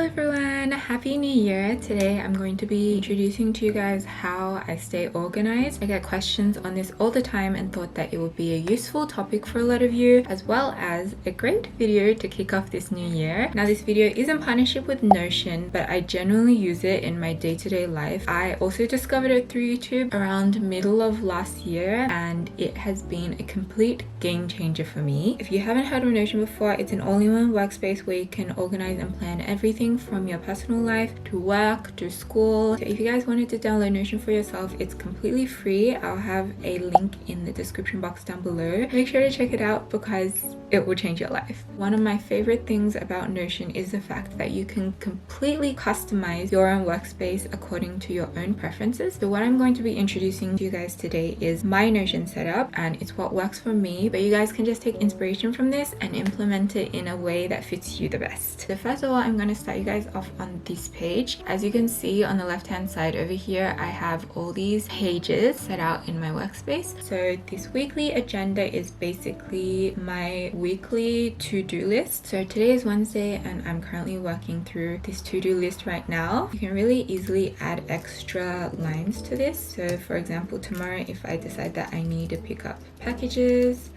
everyone, happy new year. Today I'm going to be introducing to you guys how I stay organized. I get questions on this all the time and thought that it would be a useful topic for a lot of you, as well as a great video to kick off this new year. Now this video is in partnership with Notion, but I generally use it in my day-to-day life. I also discovered it through YouTube around middle of last year and it has been a complete game changer for me. If you haven't heard of Notion before, it's an all-in-one workspace where you can organize and plan everything from your personal life to work to school. So if you guys wanted to download Notion for yourself, it's completely free. I'll have a link in the description box down below. Make sure to check it out because it will change your life. One of my favorite things about Notion is the fact that you can completely customize your own workspace according to your own preferences. So what I'm going to be introducing to you guys today is my Notion setup, and it's what works for me, but you guys can just take inspiration from this and implement it in a way that fits you the best. So first of all, I'm going to start you guys off on this page. As you can see on the left hand side over here, I have all these pages set out in my workspace. So this weekly agenda is basically my weekly to-do list. So today is Wednesday and I'm currently working through this to-do list right now. You can really easily add extra lines to this. So for example, tomorrow if I decide that I need to pick up packages,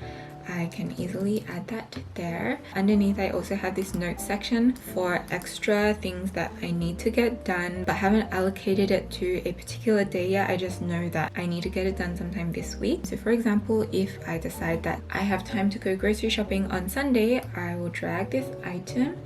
I can easily add that there. Underneath, I also have this note section for extra things that I need to get done but haven't allocated it to a particular day yet. I just know that I need to get it done sometime this week. So for example, if I decide that I have time to go grocery shopping on Sunday, I will drag this item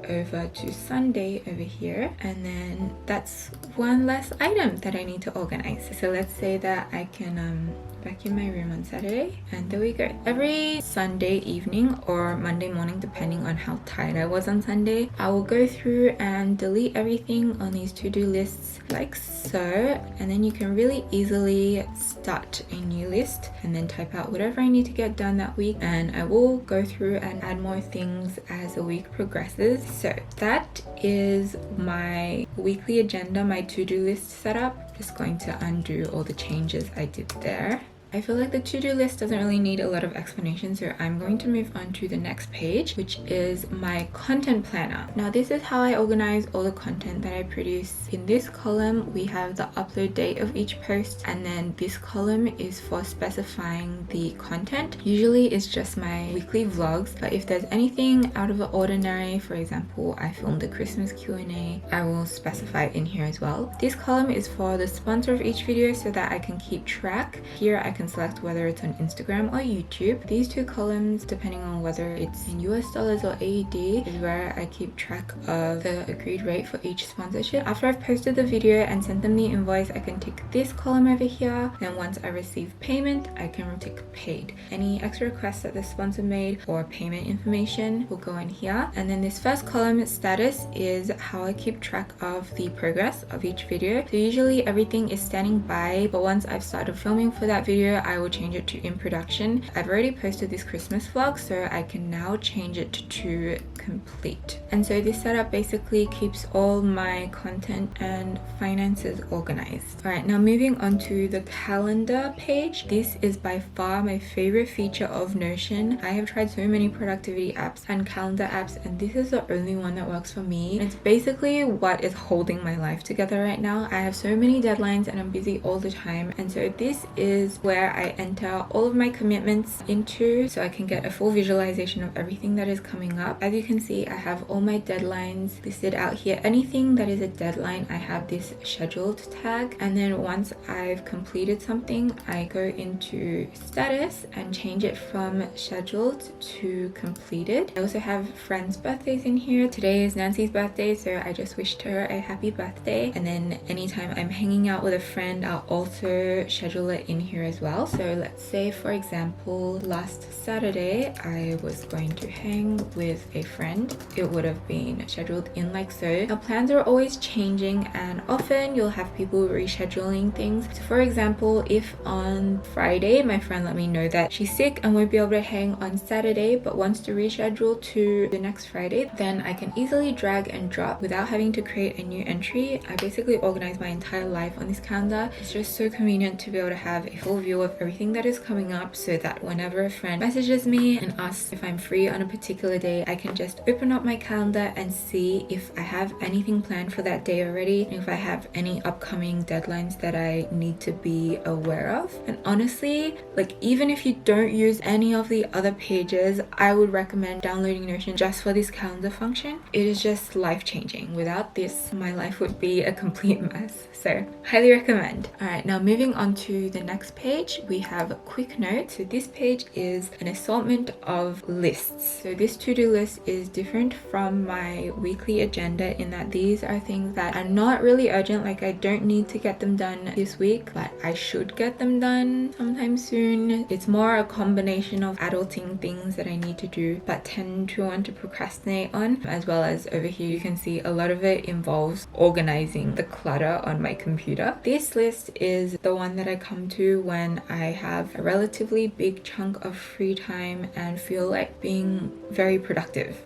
over to Sunday over here, and then that's one less item that I need to organize. So let's say that I can vacuum my room on Saturday, and there we go. Every Sunday evening or Monday morning, depending on how tired I was on Sunday, I will go through and delete everything on these to-do lists like so, and then you can really easily start a new list and then type out whatever I need to get done that week, and I will go through and add more things as the week progresses. So that is my weekly agenda, my to-do list setup. Just going to undo all the changes I did there. I feel like the to-do list doesn't really need a lot of explanation, so I'm going to move on to the next page, which is my content planner. Now this is how I organize all the content that I produce. In this column we have the upload date of each post, and then this column is for specifying the content. Usually it's just my weekly vlogs, but if there's anything out of the ordinary, for example I filmed a Christmas Q&A, I will specify it in here as well. This column is for the sponsor of each video so that I can keep track. Here I can select whether it's on Instagram or YouTube. These two columns, depending on whether it's in US dollars or AED, is where I keep track of the agreed rate for each sponsorship. After I've posted the video and sent them the invoice, I can tick this column over here. Then once I receive payment, I can tick paid. Any extra requests that the sponsor made or payment information will go in here. And then this first column, status, is how I keep track of the progress of each video. So usually everything is standing by, but once I've started filming for that video, I will change it to in production. I've already posted this Christmas vlog, so I can now change it to complete. And so this setup basically keeps all my content and finances organized. Alright, now moving on to the calendar page. This is by far my favorite feature of Notion. I have tried so many productivity apps and calendar apps, and this is the only one that works for me. It's basically what is holding my life together right now. I have so many deadlines and I'm busy all the time, and so this is where I enter all of my commitments into, so I can get a full visualization of everything that is coming up. As you can see, I have all my deadlines listed out here. Anything that is a deadline, I have this scheduled tag, and then once I've completed something, I go into status and change it from scheduled to completed. I also have friends' birthdays in here. Today is Nancy's birthday, so I just wished her a happy birthday, and then anytime I'm hanging out with a friend, I'll also schedule it in here as well. So let's say for example last Saturday I was going to hang with a friend. It would have been scheduled in like so. Our plans are always changing and often you'll have people rescheduling things. So for example, if on Friday my friend let me know that she's sick and won't be able to hang on Saturday but wants to reschedule to the next Friday, then I can easily drag and drop without having to create a new entry. I basically organize my entire life on this calendar. It's just so convenient to be able to have a full view overview of everything that is coming up, so that whenever a friend messages me and asks if I'm free on a particular day, I can just open up my calendar and see if I have anything planned for that day already, and if I have any upcoming deadlines that I need to be aware of. And honestly, like, even if you don't use any of the other pages, I would recommend downloading Notion just for this calendar function. It is just life-changing. Without this, my life would be a complete mess. So highly recommend. All right, now moving on to the next page, we have a quick note. So this page is an assortment of lists. So this to-do list is different from my weekly agenda in that these are things that are not really urgent. Like, I don't need to get them done this week, but I should get them done sometime soon. It's more a combination of adulting things that I need to do but tend to want to procrastinate on, as well as over here you can see a lot of it involves organizing the clutter on my computer. This list is the one that I come to when I have a relatively big chunk of free time and feel like being very productive.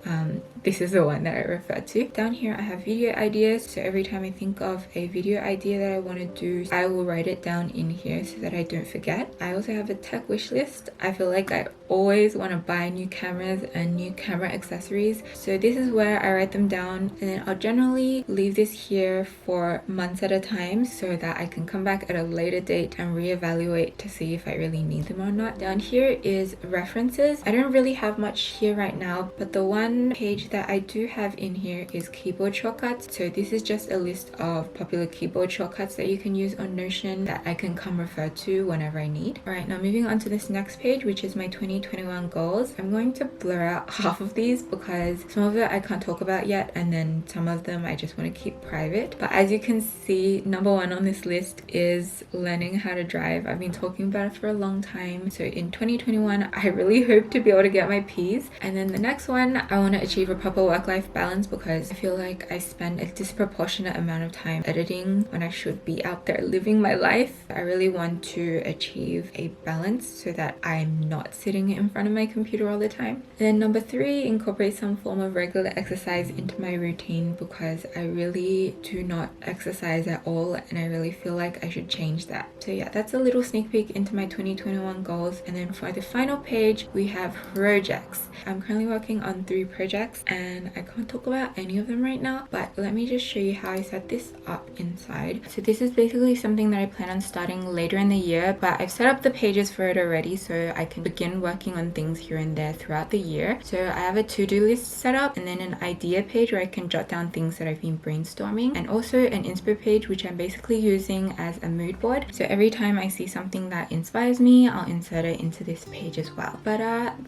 This is the one that I refer to. Down here I have video ideas, so every time I think of a video idea that I want to do, I will write it down in here so that I don't forget. I also have a tech wish list. I feel like I always want to buy new cameras and new camera accessories, so this is where I write them down, and then I'll generally leave this here for months at a time so that I can come back at a later date and reevaluate to see if I really need them or not. Down here is references. I don't really have much here right now, but the one page that I do have in here is keyboard shortcuts. So this is just a list of popular keyboard shortcuts that you can use on Notion that I can come refer to whenever I need. All right, now moving on to this next page, which is my 2021 goals. I'm going to blur out half of these because some of it I can't talk about yet, and then some of them I just want to keep private. But as you can see, number one on this list is learning how to drive. I've been talking about it for a long time. So in 2021, I really hope to be able to get my P's. And then the next one, I want to achieve a proper work-life balance because I feel like I spend a disproportionate amount of time editing when I should be out there living my life. I really want to achieve a balance so that I'm not sitting in front of my computer all the time. And then number three, incorporate some form of regular exercise into my routine because I really do not exercise at all, and I really feel like I should change that. So yeah, that's a little sneak peek into my 2021 goals. And then for the final page, we have projects. I'm currently working on 3 projects and I can't talk about any of them right now, but let me just show you how I set this up inside. So this is basically something that I plan on starting later in the year, but I've set up the pages for it already so I can begin working on things here and there throughout the year. So I have a to-do list set up, and then an idea page where I can jot down things that I've been brainstorming, and also an inspo page which I'm basically using as a mood board. So every time I see something that inspires me, I'll insert it into this page as well. But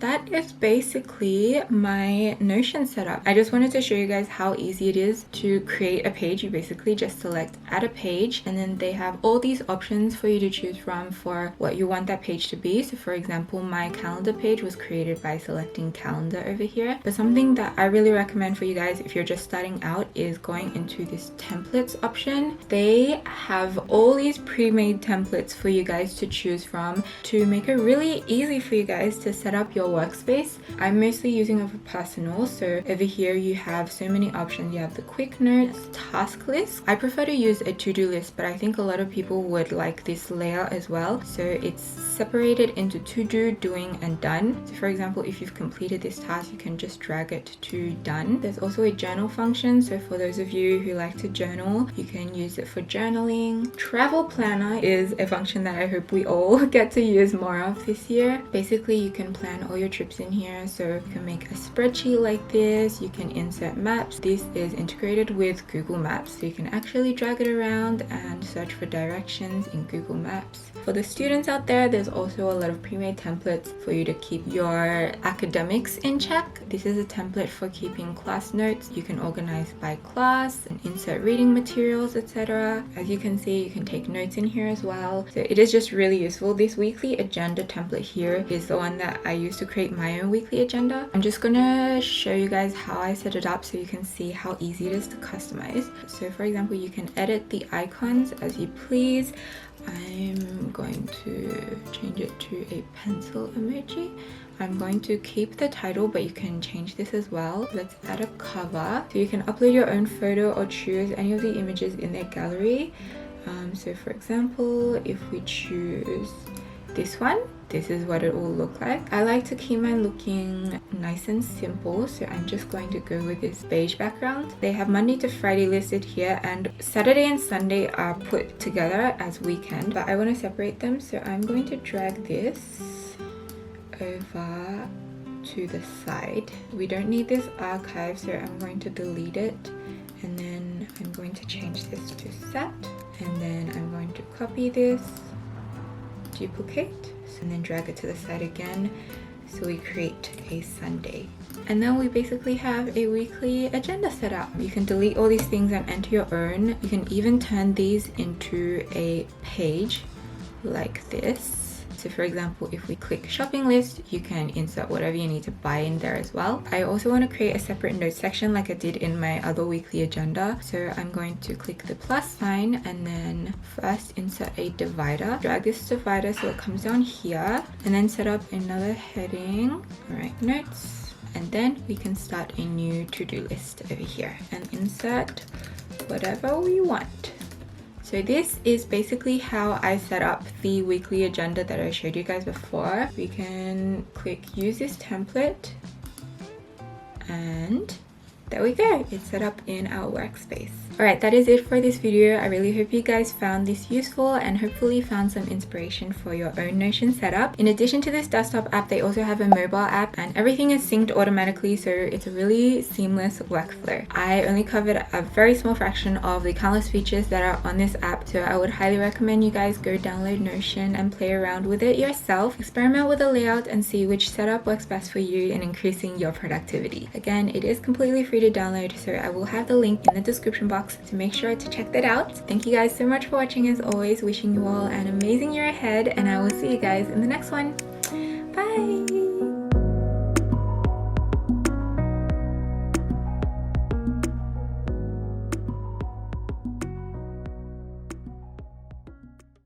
that is basically my Notion setup. I just wanted to show you guys how easy it is to create a page. You basically just select add a page, and then they have all these options for you to choose from for what you want that page to be. So for example, my calendar page was created by selecting calendar over here. But something that I really recommend for you guys if you're just starting out is going into this templates option. They have all these pre-made templates for you guys to choose from to make it really easy for you guys to set up your workspace. I'm mostly using it for personal, so over here you have so many options. You have the quick notes, task list. I prefer to use a to-do list, but I think a lot of people would like this layout as well. So it's separated into to do, doing, and done. So for example, if you've completed this task, you can just drag it to done. There's also a journal function, so for those of you who like to journal, you can use it for journaling. Travel planner is a function that I hope we all get to use more of this year. Basically, you can plan all your trips in here, so you can make a spreadsheet like this. You can insert maps. This is integrated with Google Maps, so you can actually drag it around and search for directions in Google Maps. For the students out there, there's also a lot of pre-made templates for you to keep your academics in check. This is a template for keeping class notes. You can organize by class and insert reading materials, etc. As you can see, you can take notes in here as well. So it is just really useful. This weekly agenda template here is the one that I use to create my own weekly agenda. I'm just gonna show you guys how I set it up so you can see how easy it is to customize. So for example, you can edit the icons as you please. I'm going to change it to a pencil emoji. I'm going to keep the title, but you can change this as well. Let's add a cover. So you can upload your own photo or choose any of the images in their gallery. So for example, if we choose this one, this is what it will look like. I like to keep mine looking nice and simple, so I'm just going to go with this beige background. They have Monday to Friday listed here, and Saturday and Sunday are put together as weekend, but I want to separate them, so I'm going to drag this over to the side. We don't need this archive, so I'm going to delete it, and then I'm going to change this to set, and then I'm going to copy this, duplicate, and then drag it to the side again, so we create a Sunday. And then we basically have a weekly agenda set up. You can delete all these things and enter your own. You can even turn these into a page like this. So for example, if we click shopping list, you can insert whatever you need to buy in there as well. I also want to create a separate notes section like I did in my other weekly agenda. So I'm going to click the plus sign and then first insert a divider. Drag this divider so it comes down here, and then set up another heading. All right, notes. And then we can start a new to-do list over here and insert whatever we want. So this is basically how I set up the weekly agenda that I showed you guys before. We can click use this template, and there we go. It's set up in our workspace. Alright, that is it for this video. I really hope you guys found this useful and hopefully found some inspiration for your own Notion setup. In addition to this desktop app, they also have a mobile app, and everything is synced automatically, so it's a really seamless workflow. I only covered a very small fraction of the countless features that are on this app, so I would highly recommend you guys go download Notion and play around with it yourself. Experiment with the layout and see which setup works best for you in increasing your productivity. Again, it is completely free to download, so I will have the link in the description box, so make sure to check that out. Thank you guys so much for watching as always. Wishing you all an amazing year ahead, and I will see you guys in the next one.